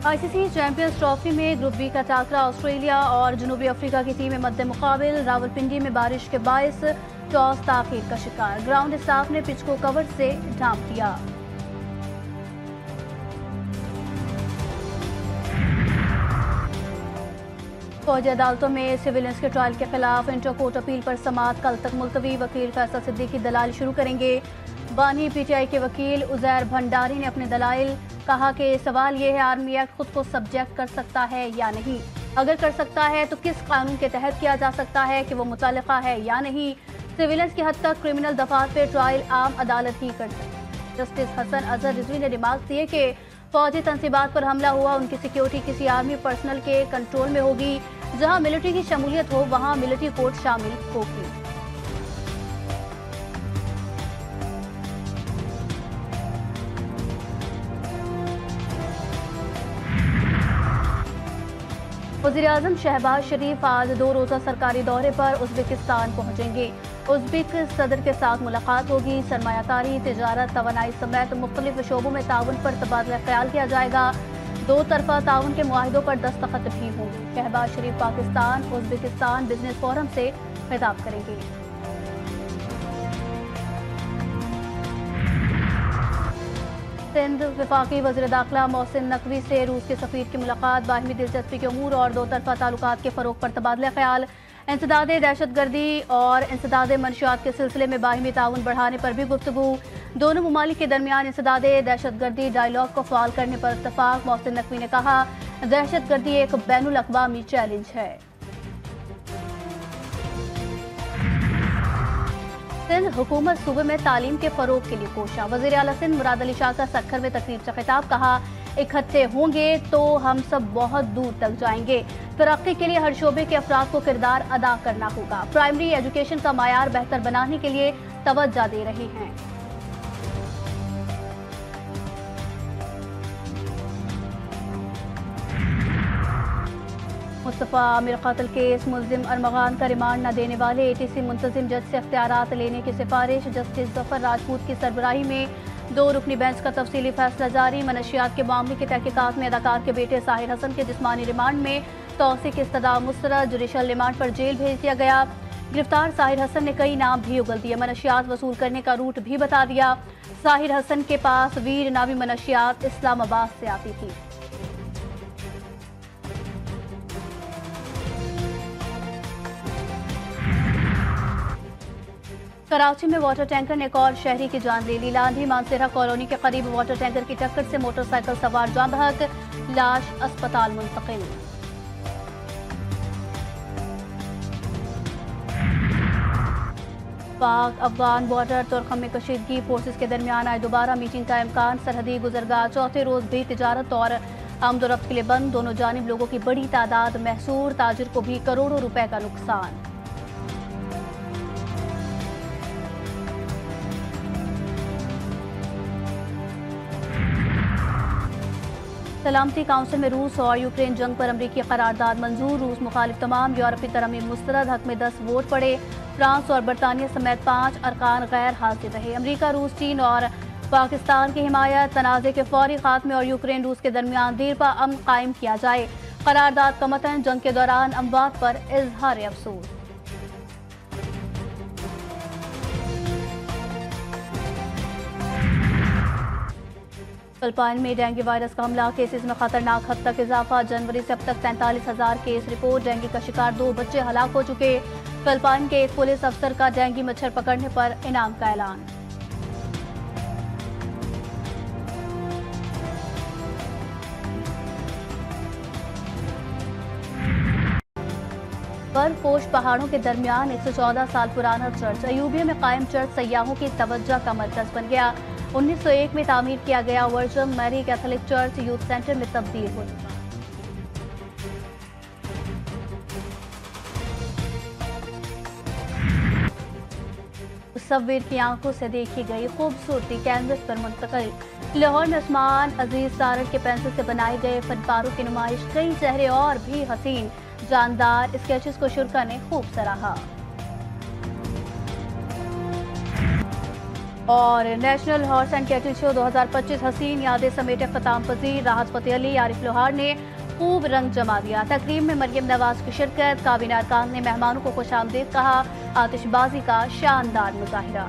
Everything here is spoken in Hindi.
आईसीसी चैंपियंस ट्रॉफी में ग्रुप बी का टाकरा ऑस्ट्रेलिया और जनूबी अफ्रीका की टीमें मद्दे मुकाबिल। रावलपिंडी में बारिश के बायस टॉस ताखीर का शिकार। ग्राउंड स्टाफ ने पिच को कवर से ढांप दिया। फौजी अदालतों में सिविलियंस के ट्रायल के खिलाफ इंटर कोर्ट अपील पर समाअत कल तक मुलतवी। वकील फैसल सिद्दीकी दलाल शुरू करेंगे। बानी पीटीआई के वकील उजैर भंडारी ने अपने दलाइल कहा कि सवाल यह है आर्मी एक्ट खुद को सब्जेक्ट कर सकता है या नहीं। अगर कर सकता है तो किस कानून के तहत किया जा सकता है कि वो मुतल्लिका है या नहीं। सिविलियंस की हद तक क्रिमिनल दफात पे ट्रायल आम अदालत ही कर सकती है। जस्टिस हसन अजहर रिजवी ने रिमार्क दिए कि फौजी तंसीबात पर हमला हुआ, उनकी सिक्योरिटी किसी आर्मी पर्सनल के कंट्रोल में होगी। जहां मिलिट्री की शमूलियत हो वहां मिलिट्री कोर्ट शामिल होगी। वज़ीर-ए-आज़म शहबाज शरीफ आज 2 रोज़ा सरकारी दौरे पर उज़्बेकिस्तान पहुंचेंगे। उज़्बेक सदर के साथ मुलाकात होगी। सरमायाकारी, तिजारत, तवानाई समेत मुख्तलिफ शोबों में ताउन पर तबादला ख्याल किया जाएगा। 2 तरफा ताउन के मुआहिदों पर दस्तखत भी होंगे। शहबाज शरीफ पाकिस्तान उज़्बेकिस्तान बिजनेस फोरम से खिताब करेंगे। सिंध वफाकी वज़ीर दाखिला मोहसिन नकवी से रूस के सफीर की मुलाकात। बाहिमी दिलचस्पी के उमूर और 2 तरफा ताल्लुकात के फ़रोग पर तबादला ख्याल। इंसदाद दहशतगर्दी और इंसदाद मनशियात के सिलसिले में बाहिमी ताउन बढ़ाने पर भी गुफ्तगू। दोनों ममालिक के दरमियान इंसदाद दहशतगर्दी डायलॉग को फ़ाल करने पर इत्तफाक। मोहसिन नकवी ने कहा, दहशतगर्दी एक बैनुल अक़वामी चैलेंज है। सिंध हुकूमत सूबे में तालीम के फरोग के लिए कोशा। वज़ीर आला सिंध मुराद अली शाह का सक्खर में तकरीब से खिताब। कहा, इकट्ठे होंगे तो हम सब बहुत दूर तक जाएंगे। तरक्की के लिए हर शोबे के अफराद को किरदार अदा करना होगा। प्राइमरी एजुकेशन का मायार बेहतर बनाने के लिए तवज्जो दे रहे हैं। मुस्तफ़ा आमिर कत्ल केस मुल्जिम अरमगान का रिमांड न देने वाले एटीसी मुंतजिम जज से अख्तियारात लेने की सिफारिश। जस्टिस जफर राजपूत की सरबराही में 2 रुकनी बेंच का तफसीली फैसला जारी। मनशियात के मामले की तहकीकात में अदाकार के बेटे साहिर हसन के जिस्मानी रिमांड में तौसीक की इस्तदा मुस्तरद। जुडिशल रिमांड पर जेल भेज दिया गया। गिरफ्तार साहिर हसन ने कई नाम भी उगल दिए। मनशियात वसूल करने का रूट भी बता दिया। साहिर हसन के पास वीर नामी मनशियात इस्लामाबाद से आती थी। कराची में वाटर टैंकर ने एक और शहरी की जान ले ली। लांधी मानसेरा कॉलोनी के करीब वाटर टैंकर की टक्कर से मोटरसाइकिल सवार जान बहक, लाश अस्पताल मुंतकिल। पाक अफगान बॉर्डर तुरखम में कशीदगी। फोर्सेस के दरमियान आए दोबारा मीटिंग का इम्कान। सरहदी गुजरगाह चौथे रोज भी तिजारत और आमदोरफ्त के लिए बंद। दोनों जानिब लोगों की बड़ी तादाद महसूर। ताजिर को भी करोड़ों रुपए का नुकसान। सलामती काउंसिल में रूस और यूक्रेन जंग पर अमरीकी करारदाद मंजूर। रूस मुखालिफ तमाम यूरोपीय तरमीम मुस्तरद। हक में 10 वोट पड़े। फ्रांस और बरतानिया समेत 5 अरकान गैर हाजिर रहे। अमरीका, रूस, चीन और पाकिस्तान की हिमायत। तनाज़े के फौरी खात्मे और यूक्रेन रूस के दरमियान देरपा अमन कायम किया जाए। करारदाद का मतन जंग के दौरान अमवात पर इजहार अफसोस। फिलिपाइन में डेंगू वायरस का हमला। केसेस में खतरनाक हद तक इजाफा। जनवरी से अब तक 43,000 केस रिपोर्ट। डेंगू का शिकार 2 बच्चे हलाक हो चुके। फिलिपाइन के एक पुलिस अफसर का डेंगू मच्छर पकड़ने पर इनाम का ऐलान। बर्फपोश पहाड़ों के दरमियान 114 साल पुराना चर्च अयूबिया में कायम चर्च सयाहों की तवज्जो का मरकज बन गया। 1901 में तामीर किया गया virgin Mary Catholic church youth centre में तब्दील हो चुका। मुसव्विर की आंखों से देखी गई खूबसूरती कैनवस पर मुंतकिल। लाहौर में उस्मान अजीज सारड़ के पेंसिल से बनाए गए फनपारों की नुमाइश। कई चेहरे और भी हसीन जानदार स्केचेस को शुरा ने खूब सराहा। और national horse and cattle show 2025 हसीन यादें समेत इख्तिताम पजीर। राहत फतेह अली, आरिफ लोहार ने खूब रंग जमा दिया। तकरीब में मरियम नवाज की शिरकत। काबीना अरकान ने मेहमानों को खुशामदीद कहा। आतिशबाजी का शानदार मुजाहिरा।